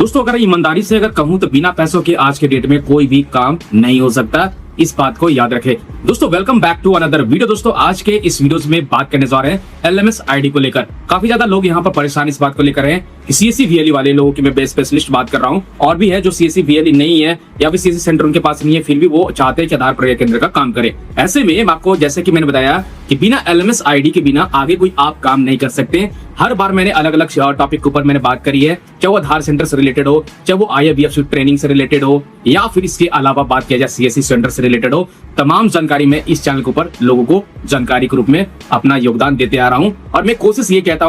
दोस्तों अगर ईमानदारी से अगर कहूं तो बिना पैसों के आज के डेट में कोई भी काम नहीं हो सकता, इस बात को याद रखें। दोस्तों welcome back to another video. दोस्तों आज के इस वीडियोस में बात करने जा रहे हैं एलएमएस आईडी को लेकर। काफी ज्यादा लोग यहाँ पर परेशान इस बात को लेकर हैं कि सीएससी वीएलई वाले लोगों की मैं बेस्ट स्पेशलिस्ट बात कर रहा हूँ, और भी है जो सीएससी वीएलई नहीं है या फिर सीएससी सेंटर उनके पास नहीं है, फिर भी वो चाहते हैं कि आधार प्रक्रिया केंद्र का काम करे। ऐसे में आपको जैसे कि मैंने बताया कि बिना एलएमएस आईडी के बिना आगे कोई आप काम नहीं कर सकते। हर बार मैंने अलग अलग टॉपिक के ऊपर मैंने बात करी है, चाहे वो आधार सेंटर से रिलेटेड हो, चाहे वो IABF ट्रेनिंग से रिलेटेड हो, या फिर इसके अलावा बात किया जाए सीएससी सेंटर से रिलेटेड हो। तमाम जानकारी मैं इस चैनल के ऊपर लोगों को जानकारी के रूप में अपना योगदान देते आ रहा हूं, और मैं कोशिश ये करता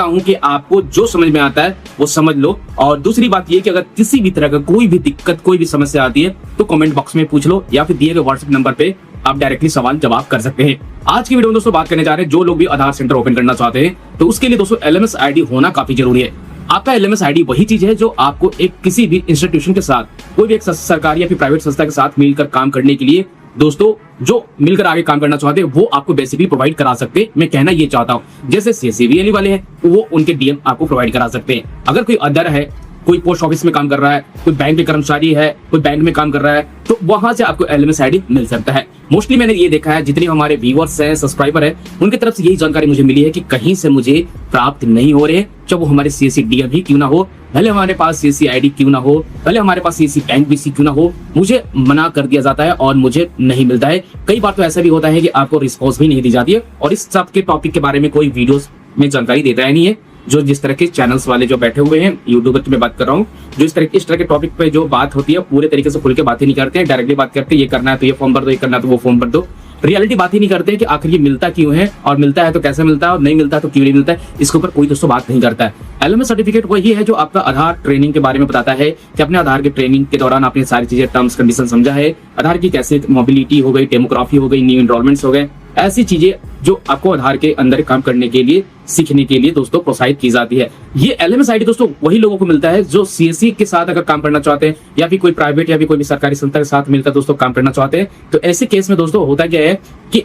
हूं कि आपको जो समझ में आता है वो समझ लो। और दूसरी बात ये कि अगर किसी भी तरह का कोई भी दिक्कत, कोई भी समस्या आती है तो कमेंट बॉक्स में पूछ लो, या फिर दिए गए व्हाट्सएप नंबर पे आप डायरेक्टली सवाल जवाब कर सकते हैं। आज की वीडियो में दोस्तों बात करने जा रहे हैं जो लोग भी आधार सेंटर ओपन करना चाहते हैं तो उसके लिए दोस्तों एलएमएस आईडी होना काफी जरूरी है। आपका एलएमएस आईडी वही चीज है जो आपको एक किसी भी इंस्टीट्यूशन के साथ, कोई भी एक सरकारी या फिर प्राइवेट संस्था के साथ मिलकर काम करने के लिए, दोस्तों जो मिलकर आगे काम करना चाहते हैं वो आपको बेसिकली प्रोवाइड करा सकते हैं। मैं कहना ये चाहता हूं जैसे सीएससी वीएलई वाले हैं वो उनके डीएम आपको प्रोवाइड करा सकते हैं। अगर कोई अदर है, कोई पोस्ट ऑफिस में काम कर रहा है, कोई बैंक के कर्मचारी है, कोई बैंक में काम कर रहा है, तो वहां से आपको एलएमएस आईडी मिल सकता है। मोस्टली मैंने ये देखा है जितने हमारे व्यूअर्स हैं, सब्सक्राइबर है, उनकी तरफ से यही जानकारी मुझे मिली है कि कहीं से मुझे प्राप्त नहीं हो रहे, चाहे वो हमारे सीएससी डीएम ही क्यों ना हो, भले हमारे पास सीएससी आईडी क्यों ना हो, भले हमारे पास सीएससी बैंक बीसी क्यों ना हो, मुझे मना कर दिया जाता है और मुझे नहीं मिलता है। कई बार तो ऐसा भी होता है कि आपको रिस्पॉन्स भी नहीं दी जाती है, और इस सब के टॉपिक के बारे में कोई वीडियोस में जानकारी देता है नहीं है। जो जिस तरह के चैनल्स वाले जो बैठे हुए हैं, यूट्यूबर की मैं बात कर रहा हूँ, जो इस तरह के टॉपिक पे जो बात होती है पूरे तरीके से खुल के बातें नहीं करते हैं, डायरेक्टली बात करते हैं ये करना है तो ये फॉर्म भर दो, ये करना है तो वो फॉर्म भर दो। रियलिटी बात ही नहीं करते कि आखिर ये मिलता क्यों है, और मिलता है तो कैसे मिलता है, और नहीं मिलता तो क्यों नहीं मिलता है, इसके ऊपर कोई दोस्तों बात नहीं करता है। एलएमएस सर्टिफिकेट वही है जो आपका आधार ट्रेनिंग के बारे में बताता है कि अपने आधार के ट्रेनिंग के दौरान आपने सारी चीजें टर्म्स कंडीशन समझा है, आधार की कैसे मोबिलिटी हो गई, डेमोग्राफी हो गई, न्यू एनरोलमेंट्स हो गए, ऐसी चीजें जो आपको आधार के अंदर काम करने के लिए, सीखने के लिए दोस्तों प्रोत्साहित की जाती है। ये एलएमएस आईडी दोस्तों वही लोगों को मिलता है जो सीएससी के साथ अगर काम करना चाहते हैं, या फिर कोई प्राइवेट या फिर कोई भी सरकारी संस्था के साथ मिलकर दोस्तों काम करना चाहते हैं। तो ऐसे केस में दोस्तों होता क्या है कि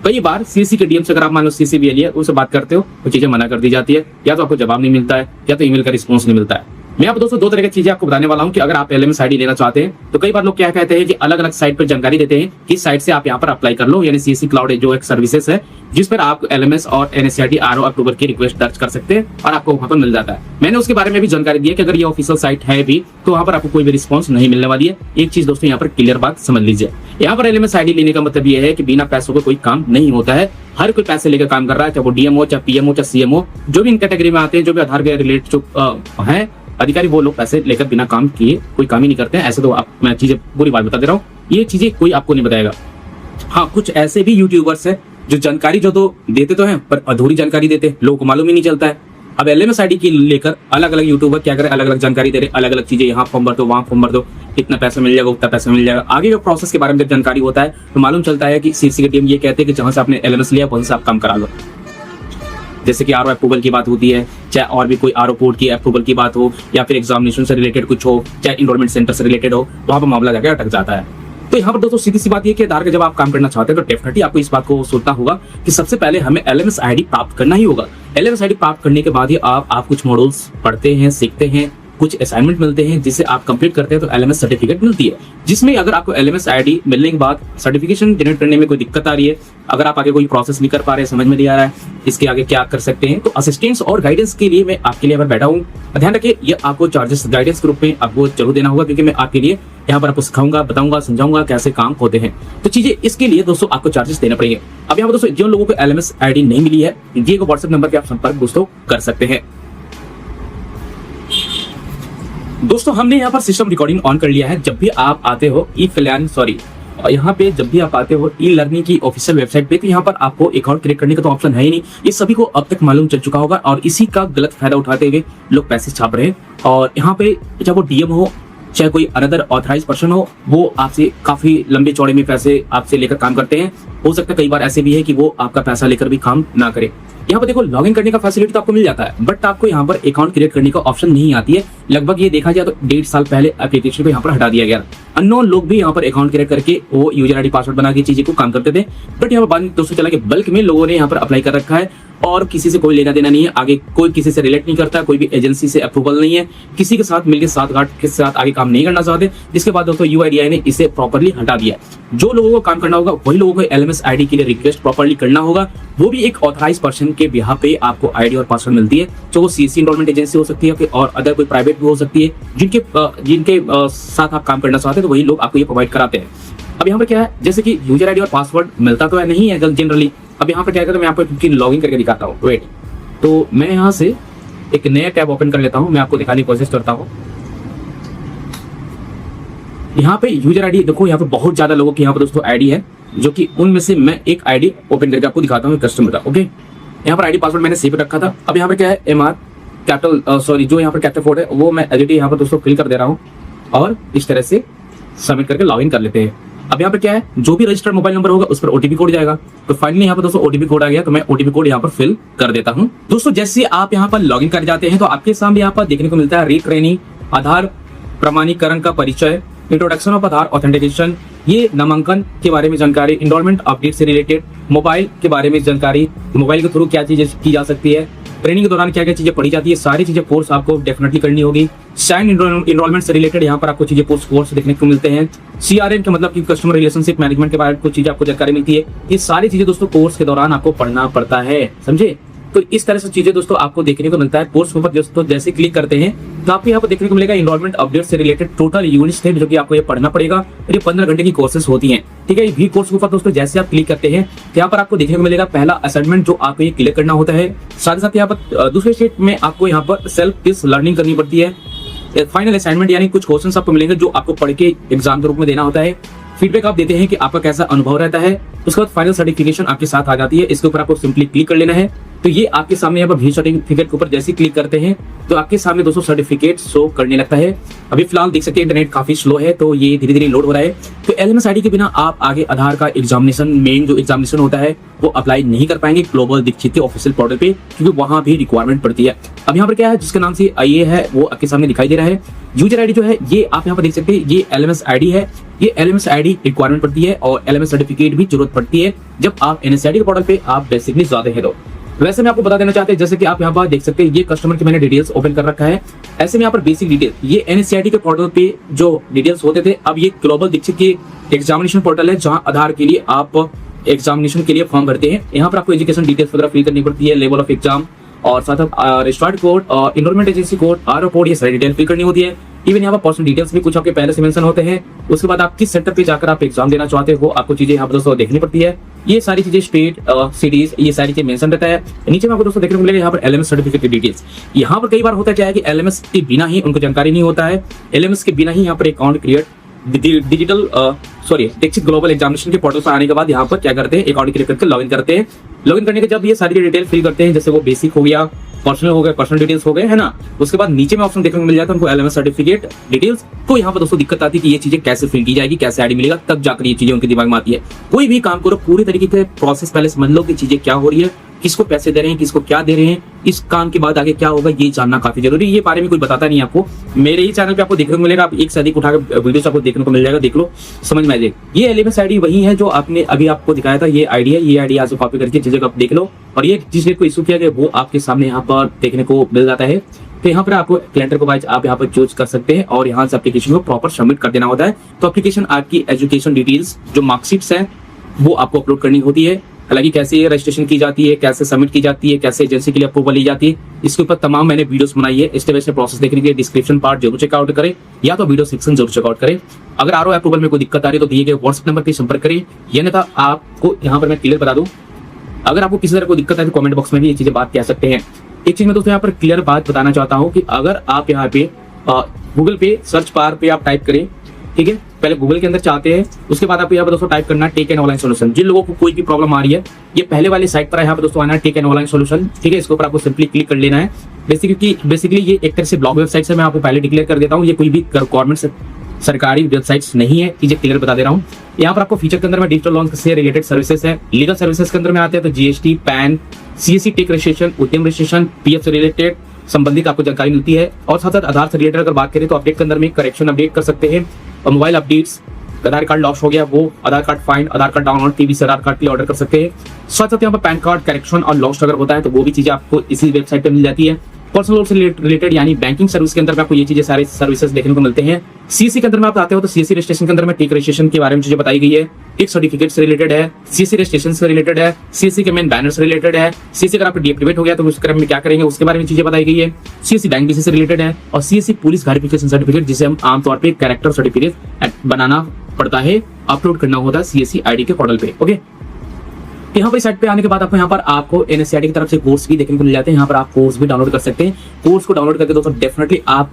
कई बार सीएससी के डीएम से अगर आप मान लो सीएससी वीएलई है, उससे बात करते हो तो चीजें मना कर दी जाती है, या तो आपको जवाब नहीं मिलता है, या तो ईमेल का रिस्पॉन्स नहीं मिलता है। मैं आप दोस्तों दो तरह की चीजें आपको बताने वाला हूं कि अगर आप एलएमएस आईडी लेना चाहते हैं तो कई बार लोग क्या कहते हैं कि अलग अलग साइट पर जानकारी देते हैं कि इस साइट से आप यहाँ पर अप्लाई कर लो, यानी सीएससी क्लाउड जो एक सर्विसेज है जिस पर आप एलएमएस और एनएससीआईडी आरओ अक्टूबर की रिक्वेस्ट दर्ज कर सकते हैं और आपको वहां पर मिल जाता है। मैंने उसके बारे में भी जानकारी दी है कि अगर ये ऑफिशियल साइट है भी तो वहां पर आपको कोई भी रिस्पॉन्स नहीं मिलने वाली है। एक चीज दोस्तों यहाँ पर क्लियर बात समझ लीजिए, यहाँ पर एलएमएस आईडी लेने का मतलब ये है कि बिना पैसों का कोई काम नहीं होता है। हर कोई पैसे लेकर काम कर रहा है, चाहे वो डीएम हो, चाहे पीएम हो, चाहे सीएम हो, जो भी इन कैटेगरी में आते हैं, जो भी आधार के रिलेटेड जो है अधिकारी, वो लोग पैसे लेकर बिना काम किए कोई काम ही नहीं करते हैं। ऐसे तो आप, मैं चीजें पूरी बात बता दे रहा हूँ, ये चीजें कोई आपको नहीं बताएगा। हाँ, कुछ ऐसे भी यूट्यूबर्स हैं जो जानकारी जो तो देते तो हैं पर अधूरी जानकारी देते हैं, लोगों को मालूम ही नहीं चलता है। अब एलएमएस आईडी की लेकर अलग अलग यूट्यूबर क्या करें, अलग अलग जानकारी दे रहे, अलग अलग चीजें, यहाँ फॉर्म भर दो, वहाँ फॉर्म भर दो, इतना पैसा मिल जाएगा, उतना पैसा मिल जाएगा। आगे के प्रोसेस के बारे में जब जानकारी होता है तो मालूम चलता है कि सीएससी के टीम ये कहते हैं कि जहां से आपने एलएमएस लिया वहां से आप काम करा लो। जैसे कि आरओ अप्रूवल की बात होती है, चाहे और भी कोई आरओ पोर्ट की अप्रूवल की बात हो, या फिर एग्जामिनेशन से रिलेटेड कुछ हो, चाहे इनरोलमेंट सेंटर से रिलेटेड हो, वहां पर मामला जाकर अटक जाता है। तो यहाँ पर दोस्तों सीधी सी बात ये कि आधार का जब आप काम करना चाहते हैं तो डेफिनेटली आपको इस बात को सोचना होगा कि सबसे पहले हमें एलएमएस आईडी प्राप्त करना ही होगा। एलएमएस आईडी प्राप्त करने के बाद ही आप कुछ मॉड्यूल्स पढ़ते हैं, सीखते हैं, कुछ असाइनमेंट मिलते हैं जिसे आप कंप्लीट करते हैं तो एलएमएस सर्टिफिकेट मिलती है, जिसमें अगर आपको एलएमएस आईडी मिलने के बाद सर्टिफिकेशन जनरेट करने में कोई दिक्कत आ रही है, अगर आप आगे कोई प्रोसेस नहीं कर पा रहे हैं, समझ में नहीं आ रहा है इसके आगे क्या कर सकते हैं, तो असिस्टेंस और गाइडेंस के लिए मैं आपके लिए बैठा हूँ। ध्यान रखिए, ये आपको चार्जेस गाइडेंस के रूप में आपको जरूर देना होगा, क्योंकि मैं आपके लिए यहाँ पर आपको सिखाऊंगा, बताऊंगा, समझाऊंगा कैसे काम होते हैं। तो चीजें इसके लिए दोस्तों आपको चार्जेस देना पड़ेंगे। अब यहाँ पर दोस्तों जिन लोगों को एलएमएस आईडी नहीं मिली है, ये व्हाट्सएप नंबर पे आप संपर्क दोस्तों कर सकते हैं। दोस्तों हमने यहाँ पर सिस्टम रिकॉर्डिंग ऑन कर लिया है। जब भी आप आते हो यहाँ पे जब भी आप आते हो ई लर्निंग की ऑफिशियल वेबसाइट पे, तो यहाँ पर आपको अकाउंट क्रिएट करने का तो ऑप्शन है ही नहीं। ये सभी को अब तक मालूम चल चुका होगा, और इसी का गलत फायदा उठाते हुए लोग पैसे छाप रहे हैं। और यहाँ पे चाहे वो डीएम हो, चाहे कोई अनदर ऑथराइज पर्सन हो, वो आपसे काफी लंबे चौड़े में पैसे आपसे लेकर काम करते हैं, हो सकता है कई बार ऐसे भी है कि वो आपका पैसा लेकर भी काम ना करे। यहाँ पर देखो लॉगिन करने का फैसिलिटी तो आपको मिल जाता है, बट आपको यहाँ पर अकाउंट क्रिएट करने का ऑप्शन नहीं आती है। लगभग ये देखा जाए तो 1.5 साल पहले एप्लीकेशन को यहाँ पर हटा दिया गया। अननोन लोग भी यहाँ पर अकाउंट क्रिएट करके वो यूजर आईडी पासवर्ड बना के चीजें को काम करते थे, बट यहाँ पर बाद में दोस्तों चला कि बल्क में लोगों ने यहाँ पर अप्लाई कर रखा है और किसी से कोई लेना देना नहीं है, आगे कोई किसी से रिलेट नहीं करता, कोई भी एजेंसी से अप्रूवल नहीं है, किसी के साथ मिलकर साथ के साथ आगे काम नहीं करना चाहते। जिसके बाद दोस्तों यूआईडीआई ने इसे प्रॉपर्ली हटा दिया। जो लोगों को काम करना होगा वही लोगों को एलएमएस आईडी के लिए रिक्वेस्ट प्रॉपर्ली करना होगा, वो भी एक ऑथराइज पर्सन के बिहाफ पे आपको आईडी और पासवर्ड मिलती है, जो वो सीएससी एनरोलमेंट एजेंसी हो सकती है और अदर कोई प्राइवेट भी हो सकती है, जिनके साथ आप काम करना चाहते हैं तो वही लोग आपको ये प्रोवाइड कराते हैं। अब यहाँ पर क्या है, जैसे कि यूजर आईडी और पासवर्ड मिलता तो है नहीं है जनरली। अब यहाँ पर क्या है, मैं आपको लॉगिन करके दिखाता हूँ। वेट, तो मैं यहाँ से एक नया टैब ओपन कर लेता हूँ, मैं आपको दिखाने की कोशिश करता हूँ। यहाँ पे यूजर आईडी देखो, यहाँ पे बहुत ज्यादा लोगों की यहाँ पर दोस्तों आईडी है, जो कि उनमें से मैं एक आईडी ओपन करके आपको दिखाता हूँ कस्टमर का। ओके, यहाँ पर आईडी पासवर्ड मैंने सेव रखा था। अब यहाँ पे क्या है, MR कैपिटल सॉरी जो यहाँ पर कैपिटल कोड है वो मैं एडिट यहाँ पर दोस्तों फिल कर दे रहा हूँ और इस तरह से सबमिट करके लॉगिन कर लेते हैं। अब यहाँ पर क्या है, जो भी रजिस्टर्ड मोबाइल नंबर होगा उस पर ओटीपी कोड जाएगा। तो फाइनली यहाँ पर दोस्तों ओटीपी कोड आ गया, तो मैं ओटीपी कोड यहाँ पर फिल कर देता हूँ। दोस्तों जैसे आप यहाँ पर लॉगिन कर जाते हैं तो आपके सामने यहाँ पर देखने को मिलता है रीट्रेनिंग, आधार प्रमाणीकरण का परिचय, इंट्रोडक्शन ऑफ आधार ऑथेंटिकेशन, ये नामांकन के बारे में जानकारी, एनरोलमेंट अपडेट से रिलेटेड, मोबाइल के बारे में जानकारी, मोबाइल के थ्रू क्या चीजें की जा सकती है, ट्रेनिंग के दौरान क्या क्या चीजें पढ़ी जाती है, सारी चीजें कोर्स आपको डेफिनेटली करनी होगी। साइन एनरोलमेंट से रिलेटेड यहाँ पर आपको चीजें पोस्ट कोर्स देखने को मिलते हैं। CRM के मतलब कि कस्टमर रिलेशनशिप मैनेजमेंट के बारे में कुछ चीजें आपको जानकारी मिलती है। ये सारी चीजें दोस्तों कोर्स के दौरान आपको पढ़ना पड़ता है, समझे। तो इस तरह से चीजें दोस्तों आपको देखने को मिलता है। कोर्स के ऊपर दोस्तों जैसे क्लिक करते हैं तो आपको यहाँ पर देखने को मिलेगा एनरोलमेंट अपडेट से रिलेटेड टोटल यूनिट्स थे जो कि आपको ये पढ़ना पड़ेगा। और ये 15 घंटे की कोर्सेस होती हैं, ठीक है। ये भी कोर्स के ऊपर दोस्तों जैसे आप क्लिक करते हैं तो यहाँ पर आपको देखने को मिलेगा पहला असाइनमेंट जो आपको ये क्लियर करना होता है। साथ ही साथ यहाँ पर दूसरे स्टेट में आपको यहाँ पर सेल्फ इस लर्निंग करनी पड़ती है। फाइनल असाइनमेंट यानी कुछ क्वेश्चंस आपको मिलेंगे जो आपको पढ़ के एग्जाम के रूप में देना होता है। फीडबैक आप देते हैं कि आपका कैसा अनुभव रहता है। उसके बाद फाइनल सर्टिफिकेशन आपके साथ आ जाती है। इसके ऊपर आपको सिंपली क्लिक कर लेना है। तो ये आपके सामने यहाँ पर भी सर्टिफिकेट के ऊपर जैसे क्लिक करते हैं तो आपके सामने दोस्तों सर्टिफिकेट शो करने लगता है। अभी फिलहाल देख सकते हैं इंटरनेट काफी स्लो है तो ये धीरे धीरे लोड हो रहा है। तो एलएमएस आईडी के बिना आप आगे आधार का एग्जामिनेशन मेन जो एग्जामिनेशन होता है वो अप्लाई नहीं कर पाएंगे ग्लोबल दीक्षित के ऑफिशियल पोर्टल पे, क्योंकि वहां भी रिक्वायरमेंट पड़ती है। अब यहाँ पर क्या है, जिसके नाम से ये है वो आपके सामने दिखाई दे रहा है। यूजर आईडी जो है ये आप यहाँ पर देख सकते हैं, ये एलएमएस आईडी है। ये एलएमएस आईडी रिक्वायरमेंट पड़ती है और एलएमएस सर्टिफिकेट भी जरूरत पड़ती है जब आप एनएसआईडी के पोर्टल पे आप बेसिकली जाते हैं। तो वैसे मैं आपको बता देना चाहते हैं, जैसे कि आप यहाँ पर देख सकते हैं ये कस्टमर की मैंने डिटेल्स ओपन कर रखा है। ऐसे में यहाँ पर बेसिक डिटेल ये एनएसआईडी के पोर्टल पे जो डिटेल्स होते थे, अब ये ग्लोबल दीक्षित के एग्जामिनेशन पोर्टल है जहाँ आधार के लिए आप एग्जामिनेशन के लिए फॉर्म भरते हैं। यहाँ पर आपको एजुकेशन डिटेल्स वगैरह फिल करनी पड़ती है, लेवल ऑफ एग्जाम और साथ रजिस्टर्ड कोड और enrolment agency code, RO code, ये सारी डिटेल फिल करनी होती है। इवन यहाँ पर पर्सनल डिटेल्स भी कुछ आपके पहले से मेंशन होते हैं। उसके बाद आप किस सेंटर पे जाकर आप एग्जाम देना चाहते हो आपको चीजें यहाँ पर दोस्तों देखनी पड़ती है। ये सारी चीजें स्टेट सिटीज ये सारी चीजें मेंशन रहता है। नीचे में आपको दोस्तों देखने को मिलेगा यहाँ पर एलएमएस सर्टिफिकेट की डिटेल्स। यहाँ पर कई बार होता क्या है कि एलएमएस के बिना ही उनको जानकारी नहीं होता है। एलएमएस के बिना ही यहाँ पर account create digital Dikshit global examination के पोर्टल से आने के बाद यहाँ पर क्या करते हैं, अकाउंट क्रिएट करके लॉगिन करते हैं। लॉगिन करने के जब ये सारी डिटेल फिल करते हैं, जैसे वो बेसिक हो गया, पर्सनल हो गए, पर्सनल डिटेल्स हो गए, है ना। उसके बाद नीचे में ऑप्शन देखने को मिल जाता है उनको एलएमएस सर्टिफिकेट डिटेल्स। तो यहाँ पर दोस्तों दिक्कत आती है कि ये चीजें कैसे फिल की जाएगी, कैसे आईडी मिलेगा, तब जाकर ये चीजें उनके दिमाग में आती है। कोई भी काम करो पूरी तरीके से प्रोसेस पहले समझ लो कि चीजें क्या हो रही है, किसको पैसे दे रहे हैं, किसको क्या दे रहे हैं, इस काम के बाद आगे क्या होगा ये जानना काफी जरूरी है। ये बारे में कोई बताता नहीं आपको। मेरे ही चैनल पे आपको देखने को मिलेगा, आप एक से अधिक उठाकर वीडियोस आपको देखने को मिल जाएगा, देख लो, समझ में आ जाएगा। ये एलएमएस आईडी वही है जो आपने अभी आपको दिखाया था, ये आईडी है। ये आईडी आज कॉपी करके चीजें आप देख लो और ये जिस डेट को इशू किया गया वो आपके सामने यहाँ पर देखने को मिल जाता है। तो यहाँ पर आपको कैलेंडर को वाइज आप यहाँ पर चूज कर सकते हैं और यहाँ से एप्लीकेशन को प्रॉपर सबमिट कर देना होता है। तो एप्लीकेशन आपकी एजुकेशन डिटेल्स जो मार्कशीट्स हैं वो आपको अपलोड करनी होती है। हालांकि कैसे ये रजिस्ट्रेशन की जाती है, कैसे सबमिट की जाती है, कैसे एजेंसी के लिए अप्रूवल ली जाती है, इसके ऊपर तमाम मैंने वीडियोस बनाई है। स्टेप बाय स्टेप प्रोसेस देखने के लिए डिस्क्रिप्शन पार्ट जरूर चेकआउट करें या तो वीडियो सेक्शन जरूर चेकआउट करें। अगर आरओ अप्रूवल में कोई दिक्कत आ रही है तो दिए गए व्हाट्सएप नंबर पर संपर्क करें। यह नहीं था आपको यहाँ पर मैं क्लियर बता दूं, अगर आपको किसी तरह कोई दिक्कत है तो कमेंट बॉक्स में भी ये चीजें बात कह सकते हैं। एक चीज मैं दोस्तों यहाँ पर क्लियर बात बताना चाहता हूँ कि अगर आप यहाँ पे गूगल पे सर्च बार पे आप टाइप करें, ठीक है, पहले गूगल के अंदर चाहते हैं, उसके बाद आपको यहाँ पर दोस्तों टाइप करना टेक एन ऑनलाइन सोल्यूशन। जिन लोगों को कोई भी प्रॉब्लम आ रही है ये पहले वाले साइट पर यहाँ पर दोस्तों आना है, टेक एन ऑनलाइन सोल्यूशन, ठीक है। इसके ऊपर आपको सिंपली क्लिक कर लेना है। बेसिकली ये एक तरह से ब्लॉग वेबसाइट से मैं आपको पहले डिक्लेयर कर देता हूँ, ये कोई भी गवर्नमेंट सरकारी वेबसाइट्स नहीं है, चीजें क्लियर बता दे रहा हूँ। यहाँ पर आपको फीचर के अंदर में डिजिटल लोन से रिलेटेड सर्विसेज है। लीगल सर्विसेज के अंदर में आते हैं तो GST, PAN, CSC tech registration, Udyam registration, PF से रिलेटेड संबंधित आपको जानकारी मिलती है। और साथ साथ आधार से रिलेटेड अगर बात करें तो अपडेट के अंदर में करेक्शन अपडेट कर सकते हैं, और मोबाइल अपडेट्स, आधार कार्ड लॉस हो गया वो आधार कार्ड फाइंड, आधार कार्ड डाउनलोड, टीवी से आधार कार्ड के लिए ऑर्डर कर सकते हैं। साथ साथ यहाँ पर पैन कार्ड करेक्शन और लॉस्ट अगर होता है तो वो भी चीजें आपको इसी वेबसाइट पे मिल जाती है। पर्सनल लोन से रिलेटेड यानी बैंकिंग सर्विस के अंदर में आपको ये चीजें सारे सर्विसेज देखने को मिलते हैं। सीएससी के अंदर में आप आते हो तो सीएससी रजिस्ट्रेशन के अंदर में टेक रजिस्ट्रेशन के बारे में चीजें बताई गई है, टेक सर्टिफिकेट से रिलेटेड है, सीएससी रजिस्ट्रेशन से रिलेटेड है, सीएससी के मेन बैनर से रिलेटेड है, सीएससी अगर आपका डीएक्टिवेट हो गया तो उस क्रम में क्या करेंगे उसके बारे में चीजें बताई गई है, सीएससी बैंक बीसी से रिलेटेड है, और सीएससी पुलिस वेरिफिकेशन सर्टिफिकेट जिसे हम आमतौर पर कैरेक्टर सर्टिफिकेट बनाना पड़ता है, अपलोड करना होता है सीएससी आईडी के पोर्टल पे। ओके, यहाँ पर साइट पे आने के बाद आपको एनएससीआईटी की तरफ से कोर्स भी देखने को मिल जाते हैं। यहाँ पर आप कोर्स भी डाउनलोड कर सकते हैं। कोर्स को डाउनलोड करके दोस्तों डेफिनेटली आप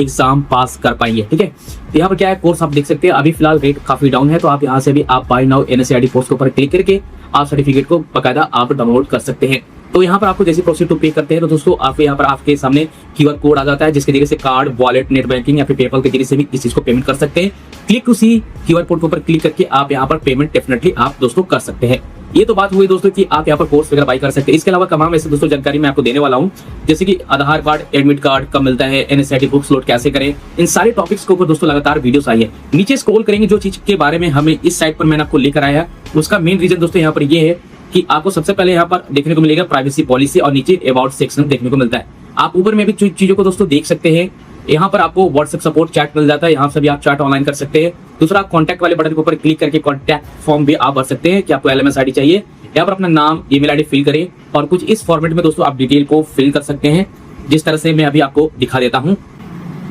एग्जाम पास कर पाएंगे। ठीक है, तो यहाँ पर क्या है, कोर्स आप देख सकते हैं अभी फिलहाल रेट काफी डाउन है, तो आप यहाँ से भी आप बाय नाउ एनएससीआईटी कोर्स के ऊपर क्लिक करके आप सर्टिफिकेट को बकायदा आप डाउनलोड कर सकते हैं। तो यहाँ पर आपको जैसे प्रोसीड टू पे करते हैं तो दोस्तों आप यहाँ पर आपके सामने क्यूआर कोड आ जाता है, जिसके जरिए से कार्ड, वॉलेट, नेट बैंकिंग या फिर पेपल के जरिए से भी इस चीज को पेमेंट कर सकते हैं। Click to see QR code के ऊपर क्लिक करके आप यहाँ पर पेमेंट डेफिनेटली आप दोस्तों कर सकते हैं। ये तो बात हुई दोस्तों कि आप यहाँ पर कोर्स वगैरह बाई कर सकते हैं। इसके अलावा तमाम ऐसे दोस्तों जानकारी मैं आपको देने वाला हूँ, जैसे कि आधार कार्ड, एडमिट कार्ड कब मिलता है, एनएससीआईटी बुक्स लोड कैसे करें, इन सारे टॉपिक्स के ऊपर दोस्तों लगातार वीडियोस आई है। नीचे स्क्रॉल करेंगे जो चीज के बारे में हमें इस साइट पर मैंने आपको लेकर आया है, उसका मेन रीजन दोस्तों यहाँ पर ये है कि आपको सबसे पहले यहाँ पर देखने को मिलेगा प्राइवेसी पॉलिसी और नीचे अबाउट सेक्शन देखने को मिलता है। आप ऊपर में भी चीजों को दोस्तों देख सकते हैं। यहाँ पर आपको व्हाट्सएप सपोर्ट चैट मिल जाता है, यहाँ से भी आप चैट ऑनलाइन कर सकते हैं। दूसरा, कॉन्टैक्ट वाले बटन के ऊपर क्लिक करके कॉन्टैक्ट फॉर्म भी आप भर सकते हैं कि आपको एलएमएस आईडी चाहिए। यहाँ पर अपना नाम, ईमेल आईडी फिल करें और कुछ इस फॉर्मेट में दोस्तों आप डिटेल को फिल कर सकते हैं, जिस तरह से मैं अभी आपको दिखा देता हूँ।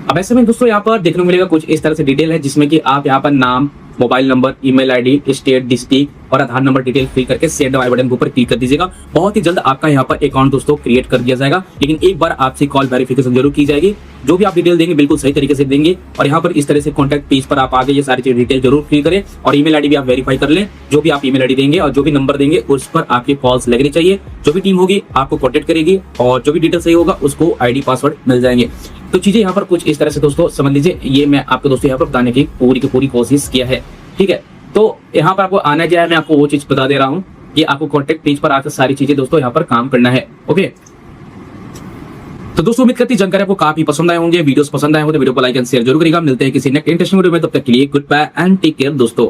अब ऐसे में दोस्तों यहाँ पर देखने को मिलेगा कुछ इस तरह से डिटेल है, जिसमें कि आप यहाँ पर नाम, mobile number, email ID, state, district और आधार नंबर डिटेल फिल करके सेंड वाले बटन के ऊपर क्लिक कर दीजिएगा। बहुत ही जल्द आपका यहाँ पर अकाउंट दोस्तों क्रिएट कर दिया जाएगा, लेकिन एक बार आपसे कॉल वेरिफिकेशन जरूर की जाएगी। जो भी आप डिटेल देंगे बिल्कुल सही तरीके से देंगे, और यहाँ पर इस तरह से कॉन्टैक्ट पेज पर आप आगे ये सारी चीज डिटेल जरूर फिल करें, और ईमेल आईडी भी आप वेरीफाई कर लें। जो भी आप ईमेल आईडी देंगे और जो भी नंबर देंगे उस पर आपके कॉल्स लगने चाहिए। जो भी टीम होगी आपको कॉन्टेक्ट करेगी और जो भी डिटेल सही होगा उसको आईडी पासवर्ड मिल जाएंगे। तो चीजें यहाँ पर कुछ इस तरह से दोस्तों समझ लीजिए, ये मैं आपको दोस्तों यहाँ पर बताने की पूरी कोशिश किया है। ठीक है, तो यहाँ पर आपको आना क्या है, मैं आपको वो चीज बता दे रहा हूँ कि आपको कॉन्टैक्ट पेज पर आकर सारी चीजें दोस्तों यहाँ पर काम करना है। ओके, तो दोस्तों उम्मीद करती जानकारी आपको काफी पसंद आए होंगे। वीडियोस पसंद आए हो तो वीडियो को लाइक एंड शेयर जरूर करिएगा। मिलते हैं किसी नेक्स्ट इंटरेस्टिंग वीडियो में, तब तक के लिए goodbye and take care दोस्तों।